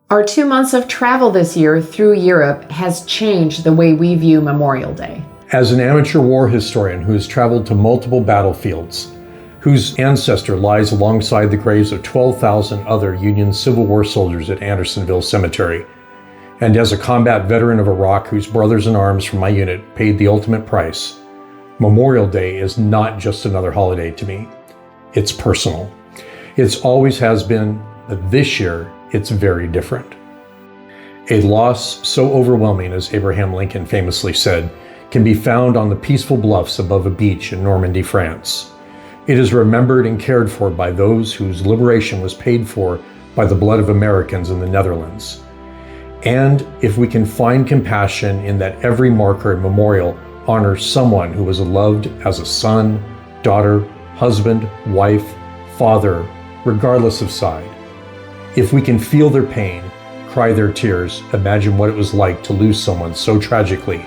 Our 2 months of travel this year through Europe has changed the way we view Memorial Day. As an amateur war historian who has traveled to multiple battlefields, whose ancestor lies alongside the graves of 12,000 other Union Civil War soldiers at Andersonville Cemetery, and as a combat veteran of Iraq whose brothers in arms from my unit paid the ultimate price, Memorial Day is not just another holiday to me. It's personal. It always has been, but this year, it's very different. A loss so overwhelming, as Abraham Lincoln famously said, can be found on the peaceful bluffs above a beach in Normandy, France. It is remembered and cared for by those whose liberation was paid for by the blood of Americans in the Netherlands. And if we can find compassion in that every marker and memorial honors someone who was loved as a son, daughter, husband, wife, father, regardless of side. If we can feel their pain, cry their tears, imagine what it was like to lose someone so tragically,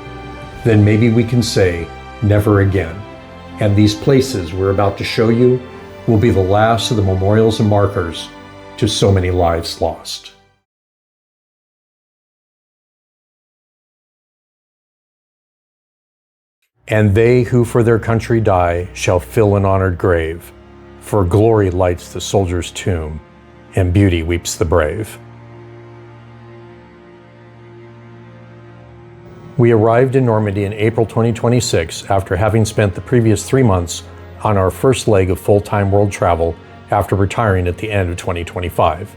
then maybe we can say, never again. And these places we're about to show you will be the last of the memorials and markers to so many lives lost. And they who for their country die shall fill an honored grave, for glory lights the soldier's tomb, and beauty weeps the brave. We arrived in Normandy in April 2026 after having spent the previous 3 months on our first leg of full-time world travel after retiring at the end of 2025.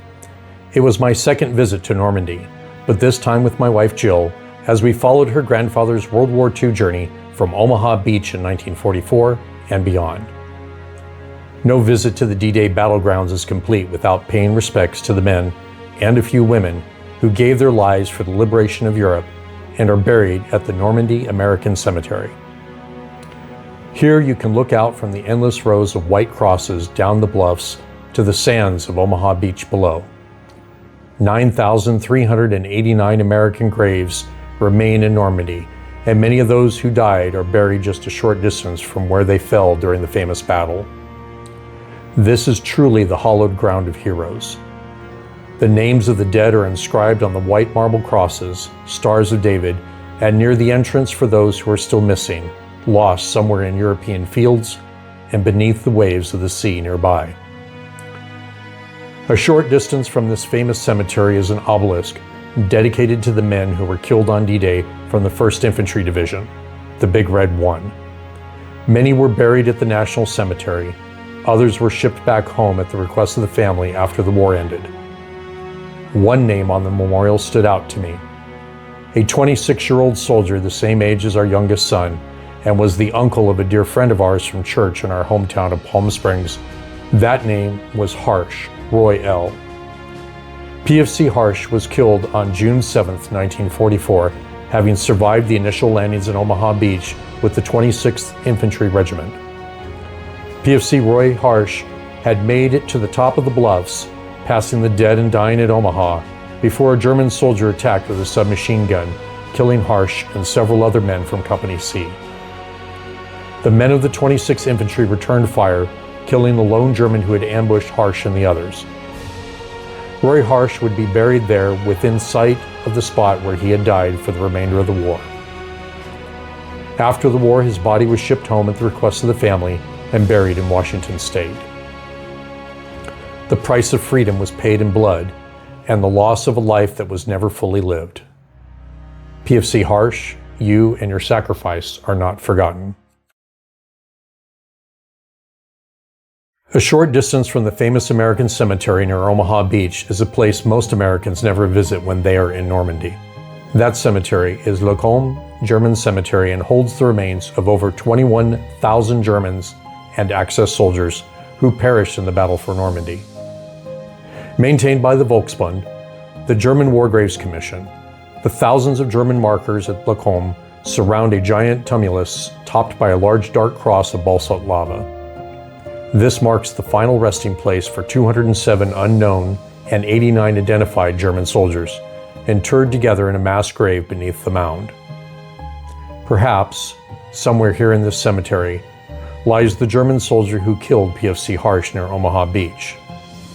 It was my second visit to Normandy, but this time with my wife Jill, as we followed her grandfather's World War II journey from Omaha Beach in 1944 and beyond. No visit to the D-Day battlegrounds is complete without paying respects to the men and a few women who gave their lives for the liberation of Europe and are buried at the Normandy American Cemetery. Here you can look out from the endless rows of white crosses down the bluffs to the sands of Omaha Beach below. 9,389 American graves remain in Normandy, and many of those who died are buried just a short distance from where they fell during the famous battle. This is truly the hallowed ground of heroes. The names of the dead are inscribed on the white marble crosses, Stars of David, and near the entrance for those who are still missing, lost somewhere in European fields and beneath the waves of the sea nearby. A short distance from this famous cemetery is an obelisk dedicated to the men who were killed on D-Day from the 1st Infantry Division, the Big Red One. Many were buried at the National Cemetery. Others were shipped back home at the request of the family after the war ended. One name on the memorial stood out to me. A 26-year-old soldier the same age as our youngest son, and was the uncle of a dear friend of ours from church in our hometown of Palm Springs. That name was Harsh, Roy L. PFC Harsh was killed on June 7, 1944, having survived the initial landings in Omaha Beach with the 26th Infantry Regiment. PFC Roy Harsh had made it to the top of the bluffs, passing the dead and dying at Omaha, before a German soldier attacked with a submachine gun, killing Harsh and several other men from Company C. The men of the 26th Infantry returned fire, killing the lone German who had ambushed Harsh and the others. Roy Harsh would be buried there within sight of the spot where he had died for the remainder of the war. After the war, his body was shipped home at the request of the family and buried in Washington State. The price of freedom was paid in blood and the loss of a life that was never fully lived. PFC Harsh, you and your sacrifice are not forgotten. A short distance from the famous American cemetery near Omaha Beach is a place most Americans never visit when they are in Normandy. That cemetery is Lacombe German Cemetery and holds the remains of over 21,000 Germans and Axis soldiers who perished in the battle for Normandy. Maintained by the Volksbund, the German War Graves Commission, the thousands of German markers at Lacombe surround a giant tumulus topped by a large dark cross of basalt lava. This marks the final resting place for 207 unknown and 89 identified German soldiers, interred together in a mass grave beneath the mound. Perhaps, somewhere here in this cemetery, lies the German soldier who killed PFC Harsh near Omaha Beach.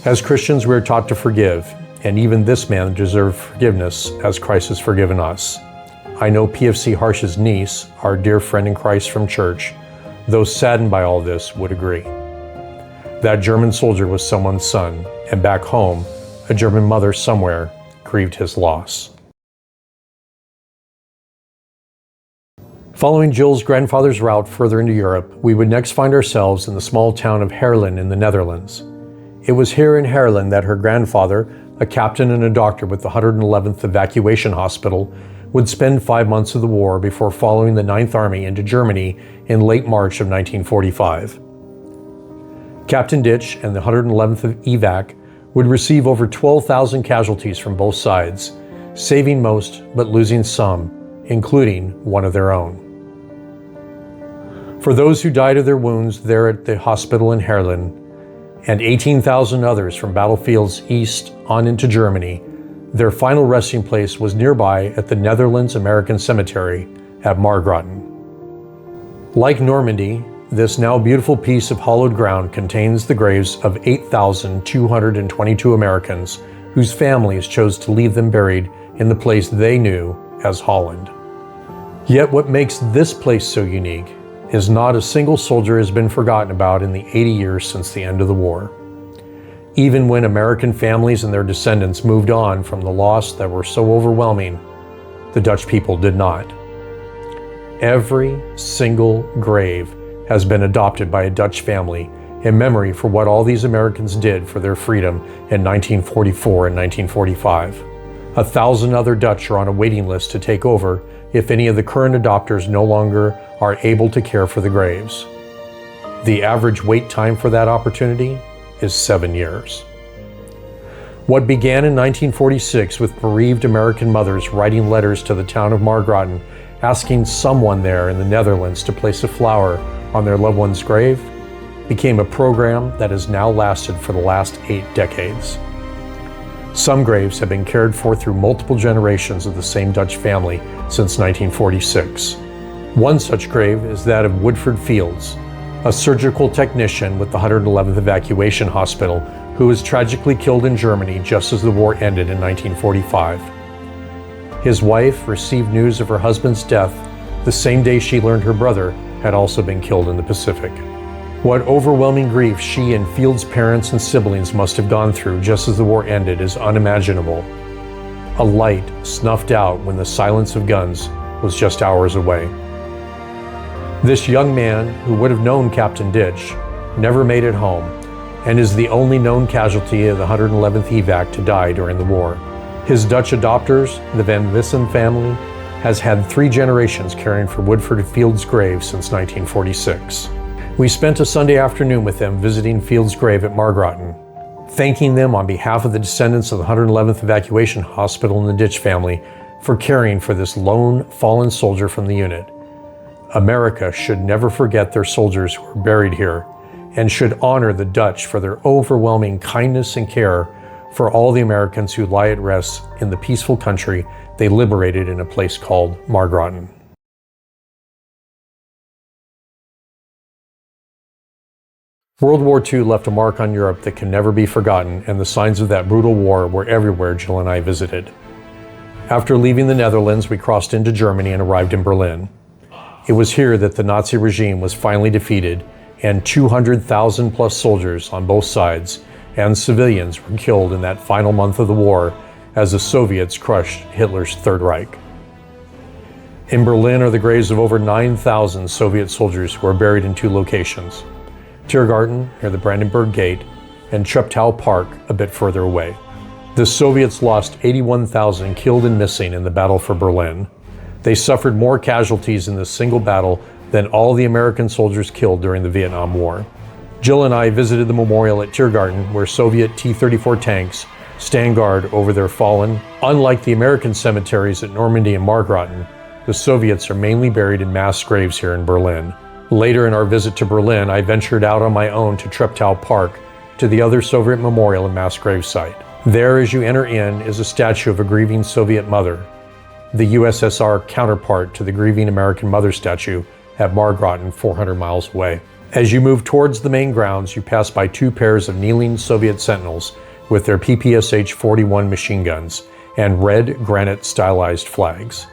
As Christians, we are taught to forgive, and even this man deserved forgiveness as Christ has forgiven us. I know PFC Harsh's niece, our dear friend in Christ from church, though saddened by all this, would agree. That German soldier was someone's son, and back home, a German mother somewhere grieved his loss. Following Jill's grandfather's route further into Europe, we would next find ourselves in the small town of Heerlen in the Netherlands. It was here in Heerlen that her grandfather, a captain and a doctor with the 111th Evacuation Hospital, would spend 5 months of the war before following the 9th Army into Germany in late March of 1945. Captain Ditch and the 111th Evac would receive over 12,000 casualties from both sides, saving most but losing some, including one of their own. For those who died of their wounds there at the hospital in Heerlen, and 18,000 others from battlefields east on into Germany, their final resting place was nearby at the Netherlands American Cemetery at Margraten. Like Normandy, this now beautiful piece of hallowed ground contains the graves of 8,222 Americans whose families chose to leave them buried in the place they knew as Holland. Yet what makes this place so unique is not a single soldier has been forgotten about in the 80 years since the end of the war. Even when American families and their descendants moved on from the loss that were so overwhelming, the Dutch people did not. Every single grave has been adopted by a Dutch family in memory for what all these Americans did for their freedom in 1944 and 1945. 1,000 other Dutch are on a waiting list to take over if any of the current adopters no longer are able to care for the graves. The average wait time for that opportunity is 7 years. What began in 1946 with bereaved American mothers writing letters to the town of Margraten asking someone there in the Netherlands to place a flower on their loved one's grave became a program that has now lasted for the last 8 decades. Some graves have been cared for through multiple generations of the same Dutch family since 1946. One such grave is that of Woodford Fields, a surgical technician with the 111th Evacuation Hospital who was tragically killed in Germany just as the war ended in 1945. His wife received news of her husband's death the same day she learned her brother had also been killed in the Pacific. What overwhelming grief she and Fields' parents and siblings must have gone through just as the war ended is unimaginable. A light snuffed out when the silence of guns was just hours away. This young man, who would have known Captain Ditch, never made it home and is the only known casualty of the 111th Evac to die during the war. His Dutch adopters, the Van Wissen family, has had 3 generations caring for Woodford Fields' grave since 1946. We spent a Sunday afternoon with them visiting Fields' grave at Margraten, thanking them on behalf of the descendants of the 111th Evacuation Hospital and the Ditch family for caring for this lone fallen soldier from the unit. America should never forget their soldiers who are buried here and should honor the Dutch for their overwhelming kindness and care for all the Americans who lie at rest in the peaceful country they liberated in a place called Margraten. World War II left a mark on Europe that can never be forgotten, and the signs of that brutal war were everywhere Jill and I visited. After leaving the Netherlands, we crossed into Germany and arrived in Berlin. It was here that the Nazi regime was finally defeated, and 200,000 plus soldiers on both sides and civilians were killed in that final month of the war as the Soviets crushed Hitler's Third Reich. In Berlin are the graves of over 9,000 Soviet soldiers who are buried in 2 locations: Tiergarten near the Brandenburg Gate and Treptow Park a bit further away. The Soviets lost 81,000 killed and missing in the battle for Berlin. They suffered more casualties in this single battle than all the American soldiers killed during the Vietnam War. Jill and I visited the memorial at Tiergarten, where Soviet T-34 tanks stand guard over their fallen. Unlike the American cemeteries at Normandy and Margraten, the Soviets are mainly buried in mass graves here in Berlin. Later in our visit to Berlin, I ventured out on my own to Treptow Park, to the other Soviet memorial and mass gravesite. There, as you enter in, is a statue of a grieving Soviet mother, the USSR counterpart to the grieving American mother statue at Margraten, 400 miles away. As you move towards the main grounds, you pass by 2 pairs of kneeling Soviet sentinels with their PPSH-41 machine guns and red granite stylized flags.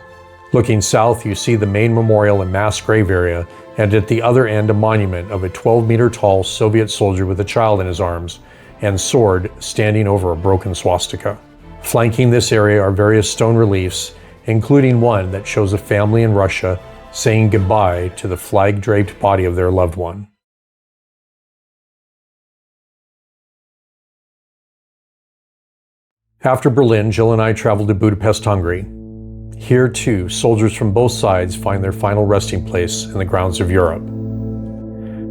Looking south, you see the main memorial and mass grave area, and at the other end a monument of a 12-meter tall Soviet soldier with a child in his arms and sword standing over a broken swastika. Flanking this area are various stone reliefs, including one that shows a family in Russia saying goodbye to the flag-draped body of their loved one. After Berlin, Jill and I traveled to Budapest, Hungary. Here, too, soldiers from both sides find their final resting place in the grounds of Europe.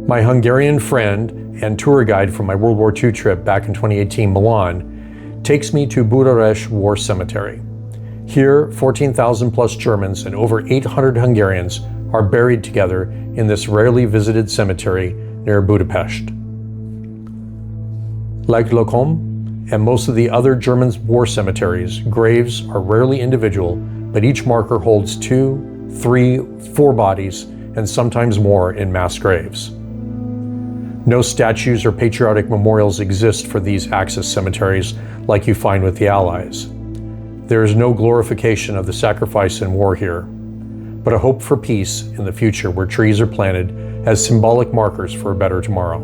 My Hungarian friend and tour guide from my World War II trip back in 2018, Milan, takes me to Bucharest War Cemetery. Here, 14,000 plus Germans and over 800 Hungarians are buried together in this rarely visited cemetery near Budapest. Like Locum and most of the other German war cemeteries, graves are rarely individual, but each marker holds 2, 3, 4 bodies, and sometimes more in mass graves. No statues or patriotic memorials exist for these Axis cemeteries like you find with the Allies. There is no glorification of the sacrifice in war here, but a hope for peace in the future where trees are planted as symbolic markers for a better tomorrow.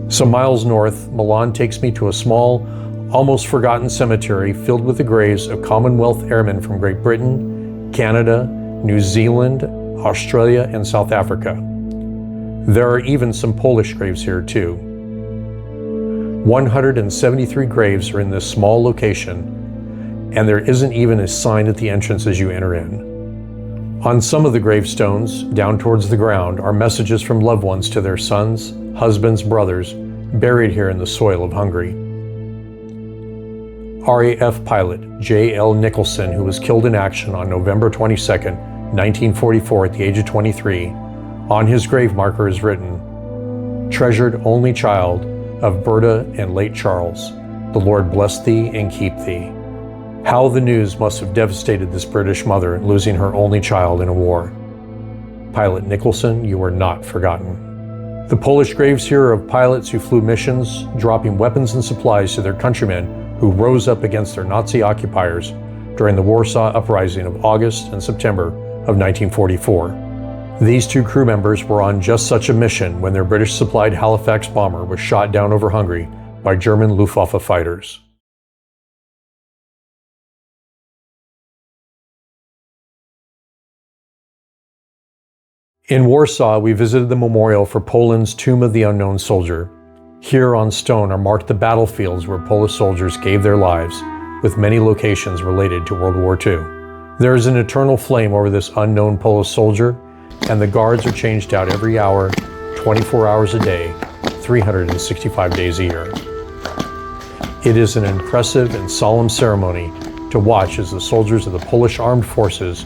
Some miles north, Milan takes me to a small, almost forgotten cemetery filled with the graves of Commonwealth airmen from Great Britain, Canada, New Zealand, Australia, and South Africa. There are even some Polish graves here too. 173 graves are in this small location, and there isn't even a sign at the entrance as you enter in. On some of the gravestones, down towards the ground, are messages from loved ones to their sons, husbands, brothers, buried here in the soil of Hungary. RAF pilot J.L. Nicholson, who was killed in action on November 22, 1944 at the age of 23, on his grave marker is written, "Treasured only child of Berta and late Charles, the Lord bless thee and keep thee." How the news must have devastated this British mother losing her only child in a war. Pilot Nicholson, you are not forgotten. The Polish graves here are of pilots who flew missions, dropping weapons and supplies to their countrymen who rose up against their Nazi occupiers during the Warsaw Uprising of August and September of 1944. These two crew members were on just such a mission when their British-supplied Halifax bomber was shot down over Hungary by German Luftwaffe fighters. In Warsaw, we visited the memorial for Poland's Tomb of the Unknown Soldier. Here on stone are marked the battlefields where Polish soldiers gave their lives, with many locations related to World War II. There is an eternal flame over this unknown Polish soldier, and the guards are changed out every hour, 24 hours a day, 365 days a year. It is an impressive and solemn ceremony to watch as the soldiers of the Polish Armed Forces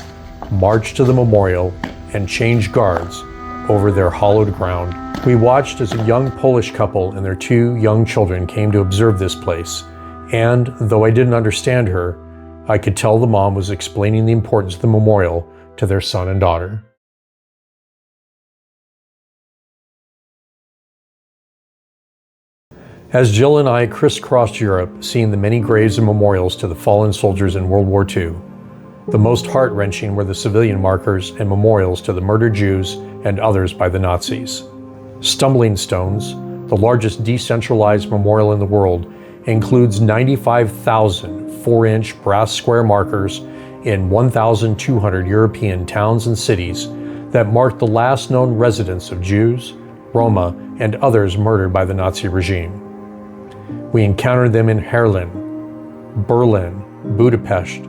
march to the memorial and change guards over their hallowed ground. We watched as a young Polish couple and their 2 young children came to observe this place, and though I didn't understand her, I could tell the mom was explaining the importance of the memorial to their son and daughter. As Jill and I crisscrossed Europe, seeing the many graves and memorials to the fallen soldiers in World War II, the most heart-wrenching were the civilian markers and memorials to the murdered Jews and others by the Nazis. Stumbling Stones, the largest decentralized memorial in the world, includes 95,000 4-inch brass square markers in 1,200 European towns and cities that mark the last known residence of Jews, Roma, and others murdered by the Nazi regime. We encountered them in Herlin, Berlin, Budapest,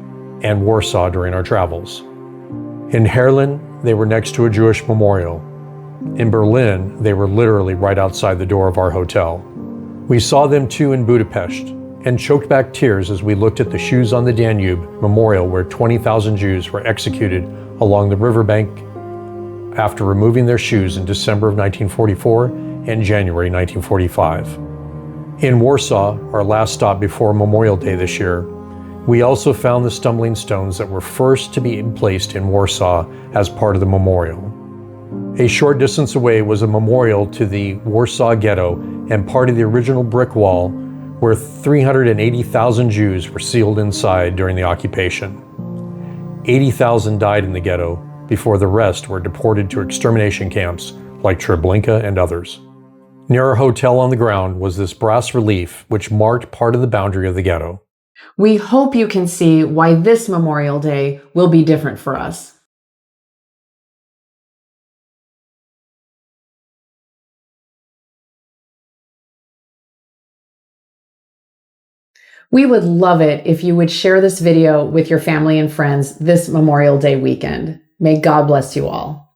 and Warsaw during our travels. In Herlin, they were next to a Jewish memorial. In Berlin, they were literally right outside the door of our hotel. We saw them too in Budapest and choked back tears as we looked at the Shoes on the Danube memorial where 20,000 Jews were executed along the riverbank after removing their shoes in December of 1944 and January 1945. In Warsaw, our last stop before Memorial Day this year, we also found the stumbling stones that were first to be placed in Warsaw as part of the memorial. A short distance away was a memorial to the Warsaw Ghetto and part of the original brick wall where 380,000 Jews were sealed inside during the occupation. 80,000 died in the ghetto before the rest were deported to extermination camps like Treblinka and others. Near our hotel on the ground was this brass relief which marked part of the boundary of the ghetto. We hope you can see why this Memorial Day will be different for us. We would love it if you would share this video with your family and friends this Memorial Day weekend. May God bless you all.